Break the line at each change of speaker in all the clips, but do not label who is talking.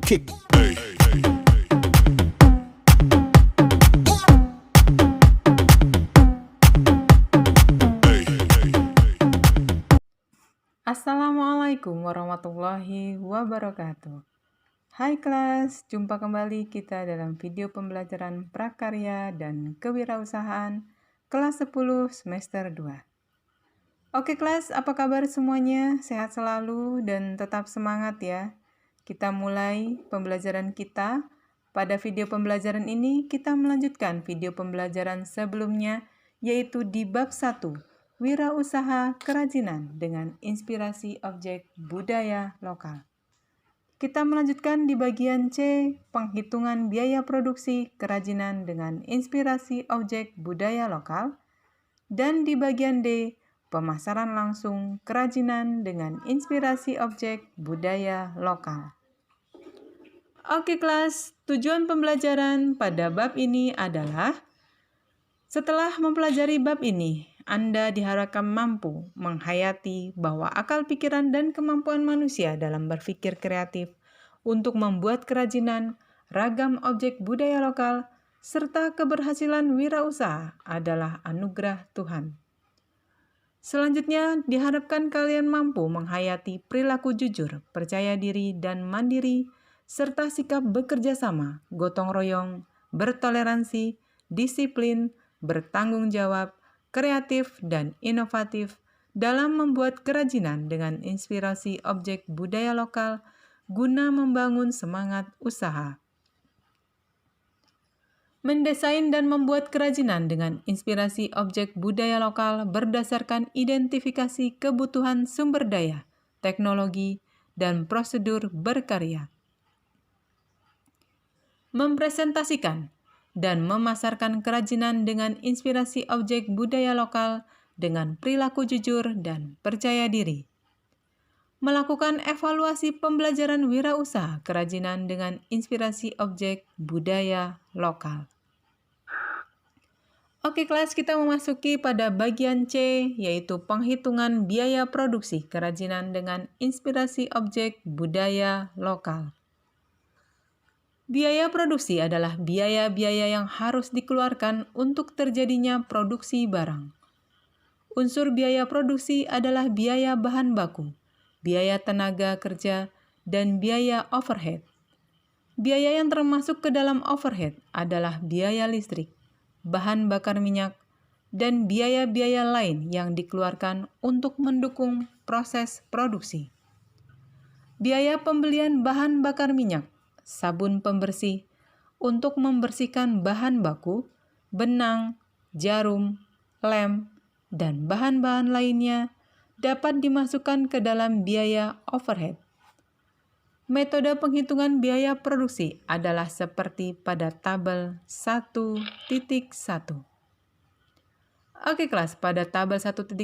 kick.
Assalamualaikum warahmatullahi wabarakatuh. Hai kelas, jumpa kembali kita dalam video pembelajaran prakarya dan kewirausahaan kelas 10 semester 2. Oke kelas, apa kabar semuanya? Sehat selalu dan tetap semangat ya. Kita mulai pembelajaran kita. Pada video pembelajaran ini kita melanjutkan video pembelajaran sebelumnya, yaitu di bab 1, Wirausaha Kerajinan dengan Inspirasi Objek Budaya Lokal. Kita melanjutkan di bagian C, Penghitungan Biaya Produksi Kerajinan dengan Inspirasi Objek Budaya Lokal, dan di bagian D, Pemasaran Langsung Kerajinan dengan Inspirasi Objek Budaya Lokal. Oke kelas, tujuan pembelajaran pada bab ini adalah setelah mempelajari bab ini, Anda diharapkan mampu menghayati bahwa akal pikiran dan kemampuan manusia dalam berpikir kreatif untuk membuat kerajinan, ragam objek budaya lokal, serta keberhasilan wirausaha adalah anugerah Tuhan. Selanjutnya, diharapkan kalian mampu menghayati perilaku jujur, percaya diri, dan mandiri, serta sikap bekerja sama, gotong royong, bertoleransi, disiplin, bertanggung jawab, kreatif, dan inovatif dalam membuat kerajinan dengan inspirasi objek budaya lokal guna membangun semangat usaha. Mendesain dan membuat kerajinan dengan inspirasi objek budaya lokal berdasarkan identifikasi kebutuhan sumber daya, teknologi, dan prosedur berkarya. Mempresentasikan dan memasarkan kerajinan dengan inspirasi objek budaya lokal dengan perilaku jujur dan percaya diri. Melakukan evaluasi pembelajaran wirausaha kerajinan dengan inspirasi objek budaya lokal. Oke kelas, kita memasuki pada bagian C, yaitu penghitungan biaya produksi kerajinan dengan inspirasi objek budaya lokal. Biaya produksi adalah biaya-biaya yang harus dikeluarkan untuk terjadinya produksi barang. Unsur biaya produksi adalah biaya bahan baku, biaya tenaga kerja, dan biaya overhead. Biaya yang termasuk ke dalam overhead adalah biaya listrik, bahan bakar minyak, dan biaya-biaya lain yang dikeluarkan untuk mendukung proses produksi. Biaya pembelian bahan bakar minyak, sabun pembersih, untuk membersihkan bahan baku, benang, jarum, lem, dan bahan-bahan lainnya dapat dimasukkan ke dalam biaya overhead. Metode penghitungan biaya produksi adalah seperti pada tabel 1.1. Oke kelas, pada tabel 1.1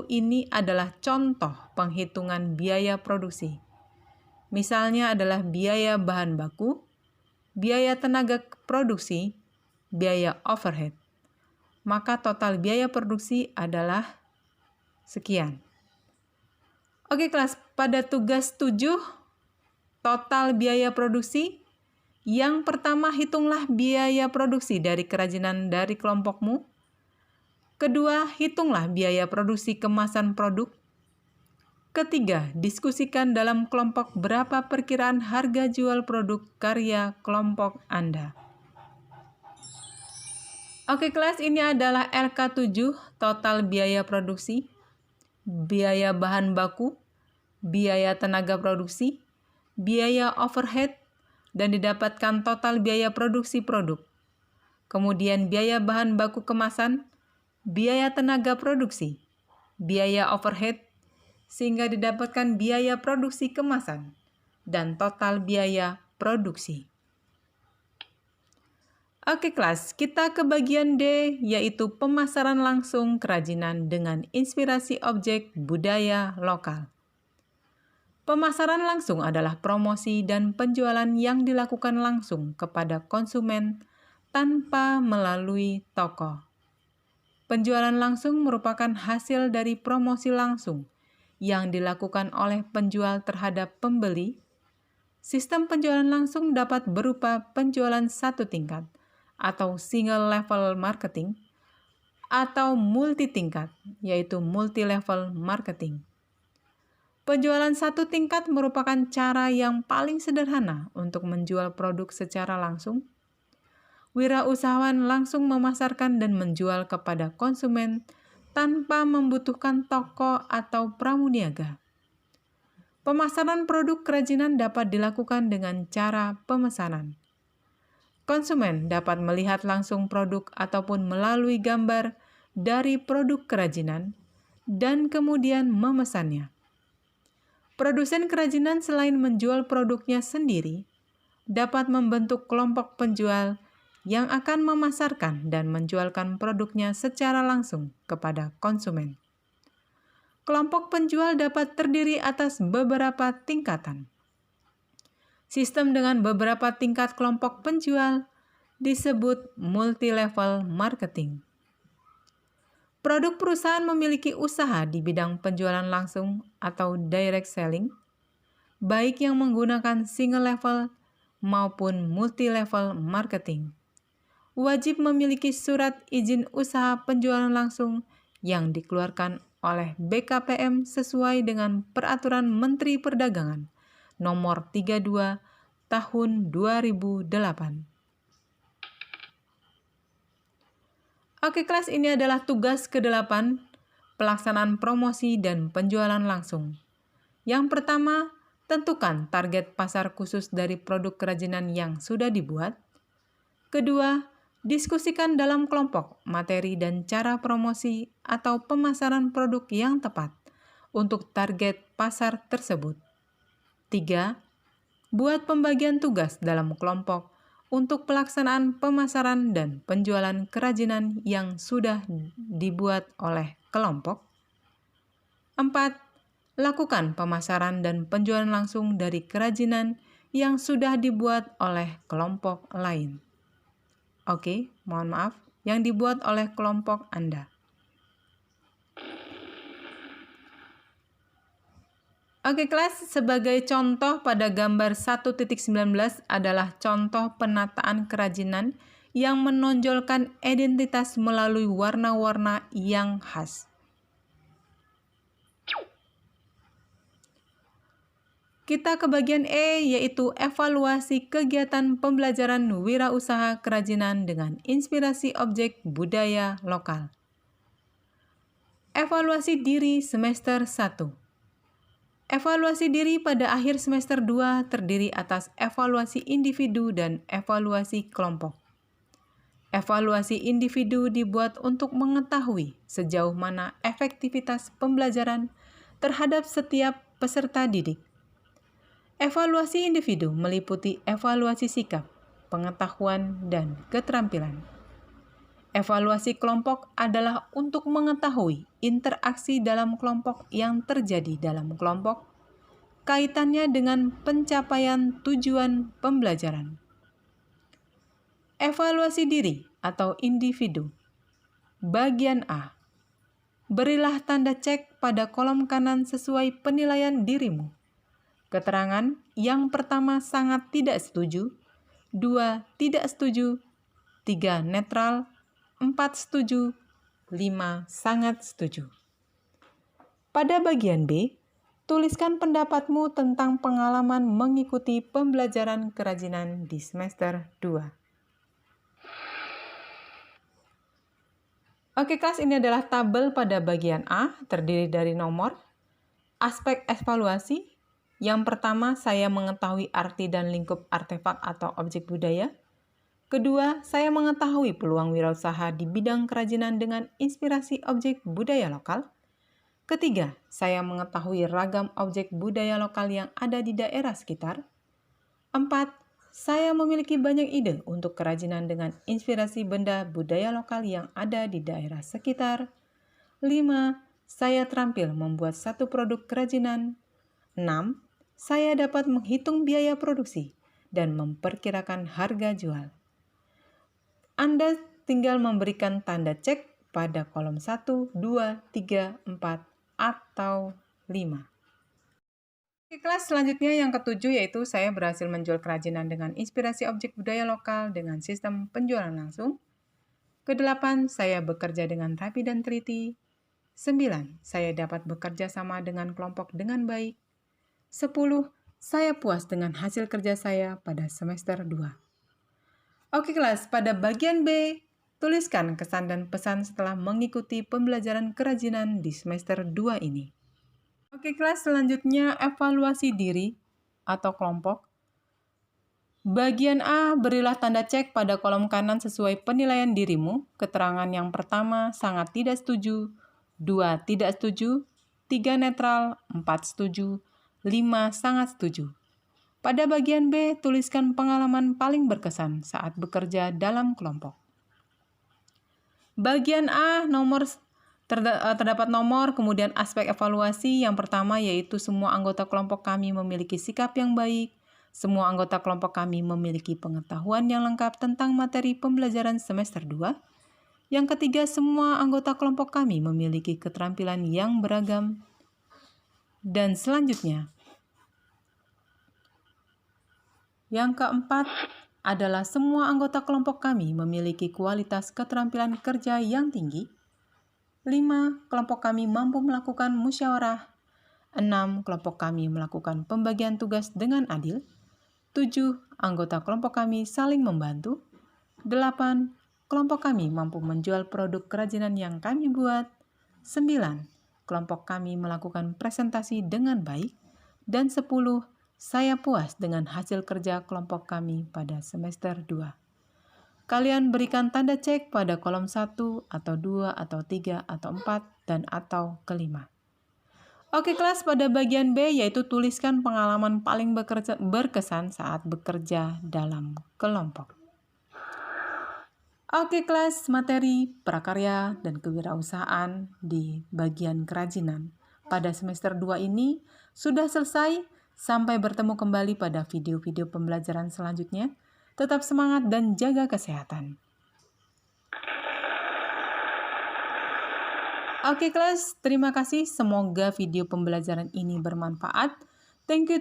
ini adalah contoh penghitungan biaya produksi. Misalnya adalah biaya bahan baku, biaya tenaga produksi, biaya overhead. Maka total biaya produksi adalah sekian. Oke kelas, pada tugas 7, total biaya produksi. Yang pertama, hitunglah biaya produksi dari kerajinan dari kelompokmu. Kedua, hitunglah biaya produksi kemasan produk. Ketiga, diskusikan dalam kelompok berapa perkiraan harga jual produk karya kelompok Anda. Oke kelas, ini adalah LK7, total biaya produksi, biaya bahan baku, biaya tenaga produksi, biaya overhead, dan didapatkan total biaya produksi produk. Kemudian biaya bahan baku kemasan, biaya tenaga produksi, biaya overhead, sehingga didapatkan biaya produksi kemasan dan total biaya produksi. Oke kelas, kita ke bagian D, yaitu pemasaran langsung kerajinan dengan inspirasi objek budaya lokal. Pemasaran langsung adalah promosi dan penjualan yang dilakukan langsung kepada konsumen tanpa melalui toko. Penjualan langsung merupakan hasil dari promosi langsung yang dilakukan oleh penjual terhadap pembeli, Sistem penjualan langsung dapat berupa penjualan satu tingkat atau single level marketing atau multi tingkat, yaitu multi level marketing. Penjualan satu tingkat merupakan cara yang paling sederhana untuk menjual produk secara langsung. Wirausahawan langsung memasarkan dan menjual kepada konsumen tanpa membutuhkan toko atau pramuniaga. Pemasaran produk kerajinan dapat dilakukan dengan cara pemesanan. Konsumen dapat melihat langsung produk ataupun melalui gambar dari produk kerajinan dan kemudian memesannya. Produsen kerajinan selain menjual produknya sendiri, dapat membentuk kelompok penjual yang akan memasarkan dan menjualkan produknya secara langsung kepada konsumen. Kelompok penjual dapat terdiri atas beberapa tingkatan. Sistem dengan beberapa tingkat kelompok penjual disebut multi-level marketing. Produk perusahaan memiliki usaha di bidang penjualan langsung atau direct selling, baik yang menggunakan single level maupun multi-level marketing. Wajib memiliki surat izin usaha penjualan langsung yang dikeluarkan oleh BKPM sesuai dengan Peraturan Menteri Perdagangan Nomor 32 Tahun 2008. Oke kelas, ini adalah tugas ke-8, pelaksanaan promosi dan penjualan langsung. Yang pertama, tentukan target pasar khusus dari produk kerajinan yang sudah dibuat. Kedua, diskusikan dalam kelompok materi dan cara promosi atau pemasaran produk yang tepat untuk target pasar tersebut. 3. Buat pembagian tugas dalam kelompok untuk pelaksanaan pemasaran dan penjualan kerajinan yang sudah dibuat oleh kelompok. 4. Lakukan pemasaran dan penjualan langsung dari kerajinan yang sudah dibuat oleh kelompok lain. Oke, mohon maaf, yang dibuat oleh kelompok Anda. Oke kelas, sebagai contoh pada gambar 1.19 adalah contoh penataan kerajinan yang menonjolkan identitas melalui warna-warna yang khas. Kita ke bagian E, yaitu evaluasi kegiatan pembelajaran wirausaha kerajinan dengan inspirasi objek budaya lokal. Evaluasi diri semester 1. Evaluasi diri pada akhir semester 2 terdiri atas evaluasi individu dan evaluasi kelompok. Evaluasi individu dibuat untuk mengetahui sejauh mana efektivitas pembelajaran terhadap setiap peserta didik. Evaluasi individu meliputi evaluasi sikap, pengetahuan, dan keterampilan. Evaluasi kelompok adalah untuk mengetahui interaksi dalam kelompok yang terjadi dalam kelompok, kaitannya dengan pencapaian tujuan pembelajaran. Evaluasi diri atau individu. Bagian A. Berilah tanda cek pada kolom kanan sesuai penilaian dirimu. Keterangan yang pertama sangat tidak setuju, 2 tidak setuju, 3 netral, 4 setuju, 5 sangat setuju. Pada bagian B, tuliskan pendapatmu tentang pengalaman mengikuti pembelajaran kerajinan di semester 2. Oke kelas, ini adalah tabel pada bagian A, terdiri dari nomor, aspek evaluasi. Yang pertama, saya mengetahui arti dan lingkup artefak atau objek budaya. Kedua, saya mengetahui peluang wirausaha di bidang kerajinan dengan inspirasi objek budaya lokal. Ketiga, saya mengetahui ragam objek budaya lokal yang ada di daerah sekitar. 4. Saya memiliki banyak ide untuk kerajinan dengan inspirasi benda budaya lokal yang ada di daerah sekitar. 5. Saya terampil membuat satu produk kerajinan. 6. Saya dapat menghitung biaya produksi dan memperkirakan harga jual. Anda tinggal memberikan tanda cek pada kolom 1, 2, 3, 4, atau 5. Kelas selanjutnya yang ketujuh yaitu saya berhasil menjual kerajinan dengan inspirasi objek budaya lokal dengan sistem penjualan langsung. Kedelapan, saya bekerja dengan rapi dan teliti. 9. Saya dapat bekerja sama dengan kelompok dengan baik. 10. Saya puas dengan hasil kerja saya pada semester 2. Oke kelas, pada bagian B, tuliskan kesan dan pesan setelah mengikuti pembelajaran kerajinan di semester 2 ini. Oke kelas, selanjutnya evaluasi diri atau kelompok. Bagian A, berilah tanda cek pada kolom kanan sesuai penilaian dirimu. Keterangan yang pertama, sangat tidak setuju. 2, tidak setuju. 3, netral. 4, setuju. 5, sangat setuju. Pada bagian B, tuliskan pengalaman paling berkesan saat bekerja dalam kelompok. Bagian A, terdapat nomor, kemudian aspek evaluasi. Yang pertama yaitu semua anggota kelompok kami memiliki sikap yang baik. Semua anggota kelompok kami memiliki pengetahuan yang lengkap tentang materi pembelajaran semester 2. Yang ketiga, semua anggota kelompok kami memiliki keterampilan yang beragam. Dan selanjutnya, yang keempat adalah semua anggota kelompok kami memiliki kualitas keterampilan kerja yang tinggi. 5. Kelompok kami mampu melakukan musyawarah. 6. Kelompok kami melakukan pembagian tugas dengan adil. 7. Anggota kelompok kami saling membantu. 8. Kelompok kami mampu menjual produk kerajinan yang kami buat. 9. Kelompok kami melakukan presentasi dengan baik. Dan 10. Saya puas dengan hasil kerja kelompok kami pada semester 2. Kalian berikan tanda cek pada kolom 1 atau 2 atau 3 atau 4 dan atau kelima. Oke kelas, pada bagian B yaitu tuliskan pengalaman paling berkesan saat bekerja dalam kelompok. Oke kelas, materi prakarya dan kewirausahaan di bagian kerajinan pada semester 2 ini sudah selesai. Sampai bertemu kembali pada video-video pembelajaran selanjutnya. Tetap semangat dan jaga kesehatan. Oke kelas, terima kasih. Semoga video pembelajaran ini bermanfaat. Thank you.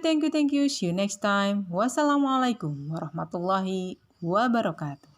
See you next time. Wassalamualaikum warahmatullahi wabarakatuh.